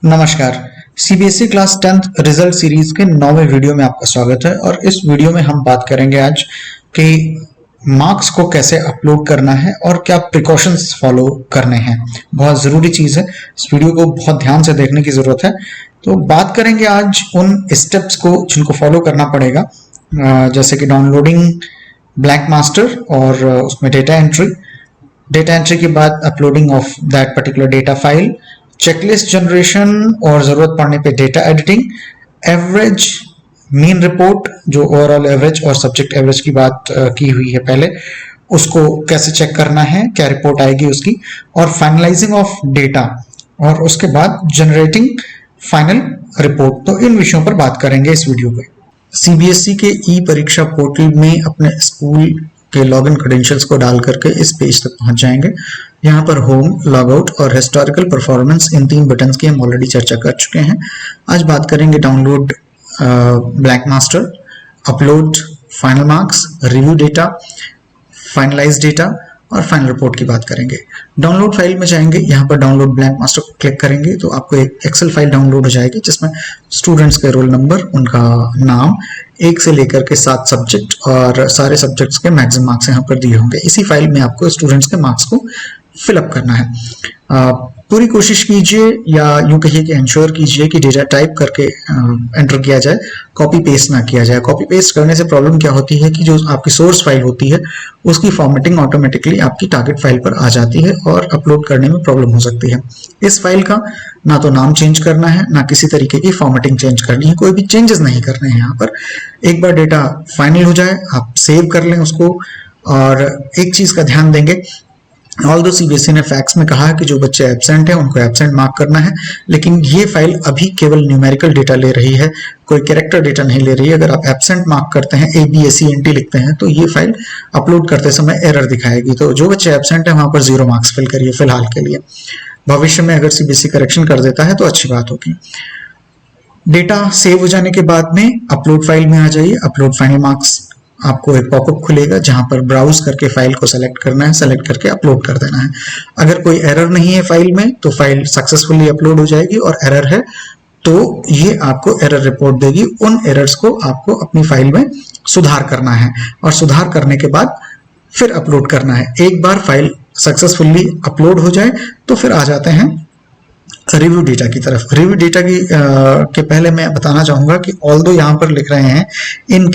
नमस्कार। CBSE class 10th result series के 9वें video में आपका स्वागत है और इस वीडियो में हम बात करेंगे आज कि मार्क्स को कैसे अपलोड करना है और क्या प्रिकॉशंस फॉलो करने हैं। बहुत ज़रूरी चीज़ है, इस वीडियो को बहुत ध्यान से देखने की ज़रूरत है। तो बात करेंगे आज उन स्टेप्स को जिनको फॉलो करना पड़ेगा, जैसे कि डाउनलोडिंग ब्लैंक मास्टर और उसमें डेटा एंट्री के बाद uploading of that particular data file, checklist generation और जरूरत पड़ने पे data editing, average mean report जो ओवरऑल एवरेज और सब्जेक्ट एवरेज की बात की हुई है पहले, उसको कैसे चेक करना है, क्या रिपोर्ट आएगी उसकी, और फाइनलाइजिंग ऑफ डेटा और उसके बाद जनरेटिंग फाइनल रिपोर्ट। तो इन विषयों पर बात करेंगे इस वीडियो पे। सीबीएसई के ई परीक्षा पोर्टल में अपने स्कूल के लॉगिन क्रेडेंशियल्स को डाल करके इस पेज तक पहुंच जाएंगे। यहाँ पर होम, लॉगआउट और हिस्टोरिकल परफॉर्मेंस, इन 3 बटन्स की हम ऑलरेडी चर्चा कर चुके हैं। आज बात करेंगे download blank master, upload final marks, review data, finalize data और फाइनल रिपोर्ट की बात करेंगे। डाउनलोड फाइल में जाएंगे, यहाँ पर डाउनलोड ब्लैंक मास्टर को क्लिक करेंगे तो आपको एक एक्सेल फाइल डाउनलोड हो जाएगी जिसमें स्टूडेंट्स के रोल नंबर, उनका नाम, 1 से लेकर के 7 सब्जेक्ट और सारे सब्जेक्ट्स के मैक्सिमम मार्क्स यहाँ पर दिए होंगे। इसी फाइल में आपको स्टूडेंट्स के मार्क्स को फिलअप करना है। पूरी कोशिश कीजिए या यूं कहिए कि इंश्योर कीजिए कि डेटा टाइप करके एंटर किया जाए, कॉपी पेस्ट ना किया जाए। कॉपी पेस्ट करने से प्रॉब्लम क्या होती है कि जो आपकी सोर्स फाइल होती है उसकी फॉर्मेटिंग ऑटोमेटिकली आपकी टारगेट फाइल पर आ जाती है और अपलोड करने में प्रॉब्लम हो सकती है। इस फाइल का ना तो नाम चेंज करना है, ना किसी तरीके की फॉर्मेटिंग चेंज करनी है, कोई भी चेंजेस नहीं करने हैं यहाँ पर। एक बार डेटा फाइनल हो जाए आप सेव कर लें उसको। और एक चीज का ध्यान देंगे, ऑल्दो सीबीएसई ने फैक्ट्स में कहा है कि जो बच्चे एब्सेंट हैं उनको एब्सेंट मार्क करना है, लेकिन ये फाइल अभी केवल न्यूमेरिकल डेटा ले रही है, कोई कैरेक्टर डेटा नहीं ले रही है। अगर आप एब्सेंट मार्क करते हैं, ABSENT लिखते हैं, तो ये फाइल अपलोड करते समय एरर दिखाएगी। तो जो बच्चे एब्सेंट है वहां पर 0 मार्क्स फिल करिए फिलहाल के लिए। भविष्य में अगर सीबीएसई करेक्शन कर देता है तो अच्छी बात होगी। डेटा सेव हो जाने के बाद में अपलोड फाइल में आ जाइए। अपलोड फाइनल मार्क्स, आपको एक पॉपअप खुलेगा जहां पर ब्राउज करके फाइल को सेलेक्ट करना है, सेलेक्ट करके अपलोड कर देना है। अगर कोई एरर नहीं है फाइल में तो फाइल सक्सेसफुली अपलोड हो जाएगी, और एरर है तो ये आपको एरर रिपोर्ट देगी। उन एरर्स को आपको अपनी फाइल में सुधार करना है और सुधार करने के बाद फिर अपलोड करना है। एक बार फाइल सक्सेसफुली अपलोड हो जाए तो फिर आ जाते हैं रिव्यू डेटा की तरफ। रिव्यू डेटा के पहले मैं बताना चाहूंगा कि ऑल्दो यहाँ पर लिख रहे हैं in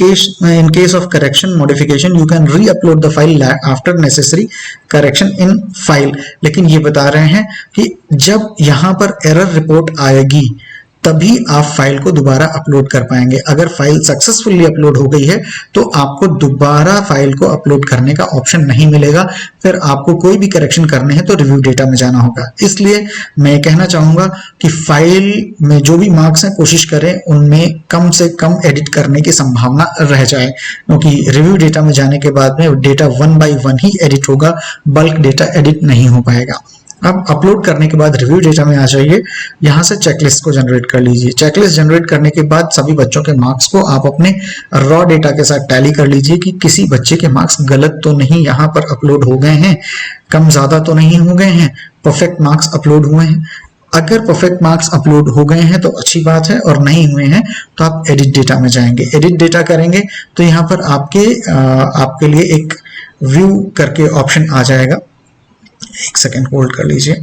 case of correction modification you can री upload the file after necessary correction in file, लेकिन ये बता रहे हैं कि जब यहाँ पर एरर रिपोर्ट आएगी तभी आप फाइल को दोबारा अपलोड कर पाएंगे। अगर फाइल सक्सेसफुली अपलोड हो गई है तो आपको दोबारा फाइल को अपलोड करने का ऑप्शन नहीं मिलेगा। फिर आपको कोई भी करेक्शन करने हैं तो रिव्यू डेटा में जाना होगा। इसलिए मैं कहना चाहूंगा कि फाइल में जो भी मार्क्स हैं कोशिश करें उनमें कम से कम एडिट करने की संभावना रह जाए, क्योंकि रिव्यू डेटा में जाने के बाद में डेटा 1 by 1 ही एडिट होगा, बल्क डेटा एडिट नहीं हो पाएगा। अब अपलोड करने के बाद रिव्यू डेटा में आ जाइए, यहाँ से चेकलिस्ट को जनरेट कर लीजिए। चेकलिस्ट जनरेट करने के बाद सभी बच्चों के मार्क्स को आप अपने रॉ डेटा के साथ टैली कर लीजिए कि किसी बच्चे के मार्क्स गलत तो नहीं यहाँ पर अपलोड हो गए हैं, कम ज्यादा तो नहीं हो गए हैं, परफेक्ट मार्क्स अपलोड हुए हैं। अगर परफेक्ट मार्क्स अपलोड हो गए हैं तो अच्छी बात है, और नहीं हुए हैं तो आप एडिट डेटा में जाएंगे। एडिट डेटा करेंगे तो यहाँ पर आपके लिए एक व्यू करके ऑप्शन आ जाएगा। एक सेकेंड होल्ड कर लीजिए।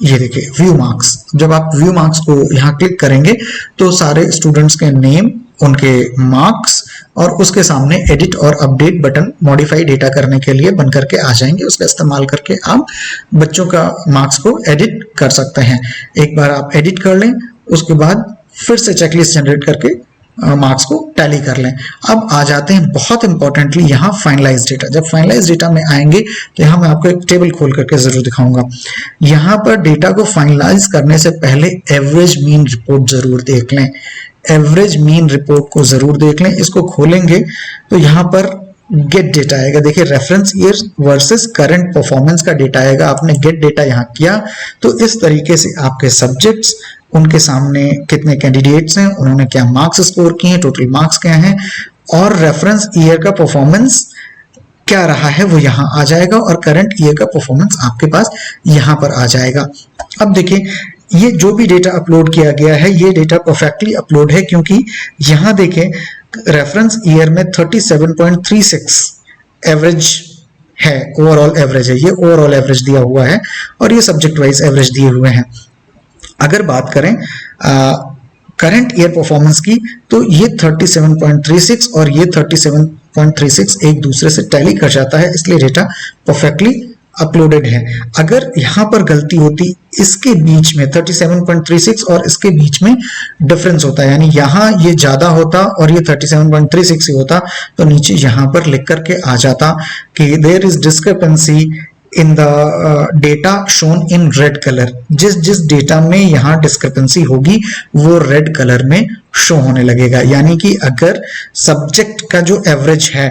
ये देखिए व्यू मार्क्स। जब आप व्यू मार्क्स को यहाँ क्लिक करेंगे तो सारे स्टूडेंट्स के नेम, उनके मार्क्स और उसके सामने एडिट और अपडेट बटन मॉडिफाई डेटा करने के लिए बन करके आ जाएंगे। उसका इस्तेमाल करके आप बच्चों का मार्क्स को एडिट कर सकते हैं। एक बार आप एडिट कर लें उसके बाद फिर से चेकलिस्ट जनरेट करके मार्क्स को टैली कर लें। अब आ जाते हैं बहुत इंपॉर्टेंटली यहाँ फाइनलाइज डेटा। जब फाइनलाइज डेटा में आएंगे तो यहाँ मैं आपको एक टेबल खोल करके जरूर दिखाऊंगा। यहाँ पर डेटा को फाइनलाइज करने से पहले एवरेज मीन रिपोर्ट जरूर देख लें। एवरेज मीन रिपोर्ट को जरूर देख लें। इसको खोलेंगे तो यहाँ पर गेट डेटा आएगा। देखिए reference year versus current performance का डेटा आएगा। आपने गेट डेटा यहाँ किया तो इस तरीके से आपके सब्जेक्ट्स, उनके सामने कितने कैंडिडेट्स हैं, उन्होंने क्या मार्क्स स्कोर किए हैं, टोटल मार्क्स क्या हैं, और रेफरेंस ईयर का परफॉर्मेंस क्या रहा है वो यहाँ आ जाएगा, और करंट ईयर का परफॉर्मेंस आपके पास यहाँ पर आ जाएगा। अब देखिए ये जो भी डेटा अपलोड किया गया है ये डेटा परफेक्टली अपलोड है, क्योंकि यहां देखें रेफरेंस ईयर में 37.36 एवरेज है, ओवरऑल एवरेज है, ये ओवरऑल एवरेज दिया हुआ है और ये सब्जेक्ट वाइज एवरेज दिए हुए हैं। अगर बात करें करंट ईयर परफॉर्मेंस की तो ये 37.36 और ये 37.36 एक दूसरे से टैली कर जाता है, इसलिए डेटा परफेक्टली अपलोडेड है। अगर यहां पर गलती होती इसके बीच में 37.36 और इसके बीच में डिफरेंस होता है, यानी यहां ये ज्यादा होता और ये 37.36 ही होता, तो नीचे यहां पर लिख करके आ जाता कि there is discrepancy in the data shown in red colour. जिस डेटा में यहाँ डिस्क्रिपेंसी होगी वो रेड कलर में शो होने लगेगा, यानी कि अगर सब्जेक्ट का जो एवरेज है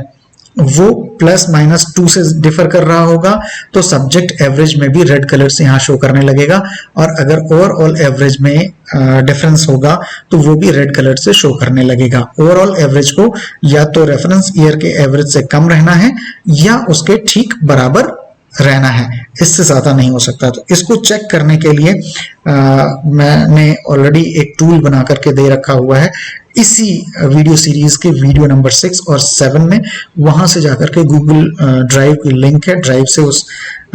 वो +-2 से डिफर कर रहा होगा तो सब्जेक्ट एवरेज में भी रेड कलर से यहाँ शो करने लगेगा, और अगर ओवरऑल एवरेज में डिफरेंस होगा तो वो भी रेड कलर से शो करने लगेगा। ओवरऑल एवरेज को या तो रेफरेंस ईयर के एवरेज से कम रहना है या उसके ठीक बराबर रहना है, इससे ज्यादा नहीं हो सकता। तो इसको चेक करने के लिए मैंने ऑलरेडी एक टूल बना करके दे रखा हुआ है इसी वीडियो सीरीज के वीडियो नंबर 6 और 7 में। वहां से जाकर के गूगल ड्राइव की लिंक है, ड्राइव से उस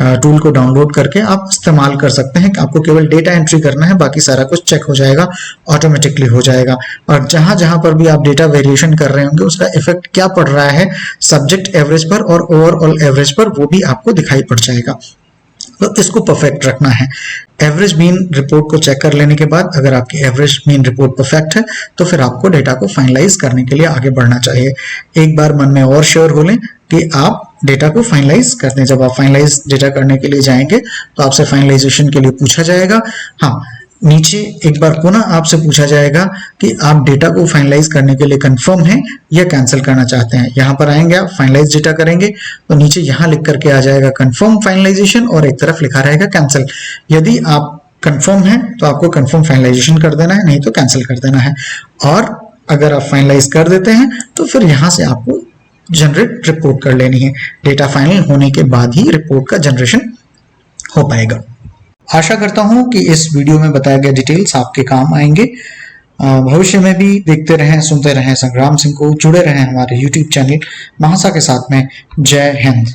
टूल को डाउनलोड करके आप इस्तेमाल कर सकते हैं। आपको केवल डेटा एंट्री करना है, बाकी सारा कुछ चेक हो जाएगा, ऑटोमेटिकली हो जाएगा। और जहां जहां पर भी आप डेटा वेरिएशन कर रहे होंगे उसका इफेक्ट क्या पड़ रहा है सब्जेक्ट एवरेज पर और ओवरऑल एवरेज पर, वो भी आपको दिखाई पड़ जाएगा। तो इसको परफेक्ट रखना है। एवरेज मीन रिपोर्ट को चेक कर लेने के बाद अगर आपकी एवरेज मीन रिपोर्ट परफेक्ट है तो फिर आपको डेटा को फाइनलाइज करने के लिए आगे बढ़ना चाहिए। एक बार मन में और श्योर हो लें कि आप डेटा को फाइनलाइज कर दें। जब आप फाइनलाइज डेटा करने के लिए जाएंगे तो आपसे फाइनलाइजेशन के लिए पूछा जाएगा। हाँ, नीचे एक बार पुनः आपसे पूछा जाएगा कि आप डेटा को फाइनलाइज करने के लिए कंफर्म हैं या कैंसिल करना चाहते हैं। यहां पर आएंगे, आप फाइनलाइज डेटा करेंगे तो नीचे यहां लिख करके आ जाएगा कंफर्म फाइनलाइजेशन और एक तरफ लिखा रहेगा कैंसिल। यदि आप कंफर्म है तो आपको कंफर्म फाइनलाइजेशन कर देना है, नहीं तो कैंसिल कर देना है। और अगर आप फाइनलाइज कर देते हैं तो फिर यहां से आपको जनरेट रिपोर्ट कर लेनी है। डेटा फाइनल होने के बाद ही रिपोर्ट का जनरेशन हो पाएगा। आशा करता हूं कि इस वीडियो में बताया गया डिटेल्स आपके काम आएंगे। भविष्य में भी देखते रहें, सुनते रहें संग्राम सिंह को, जुड़े रहें हमारे YouTube चैनल महासा के साथ में। जय हिंद।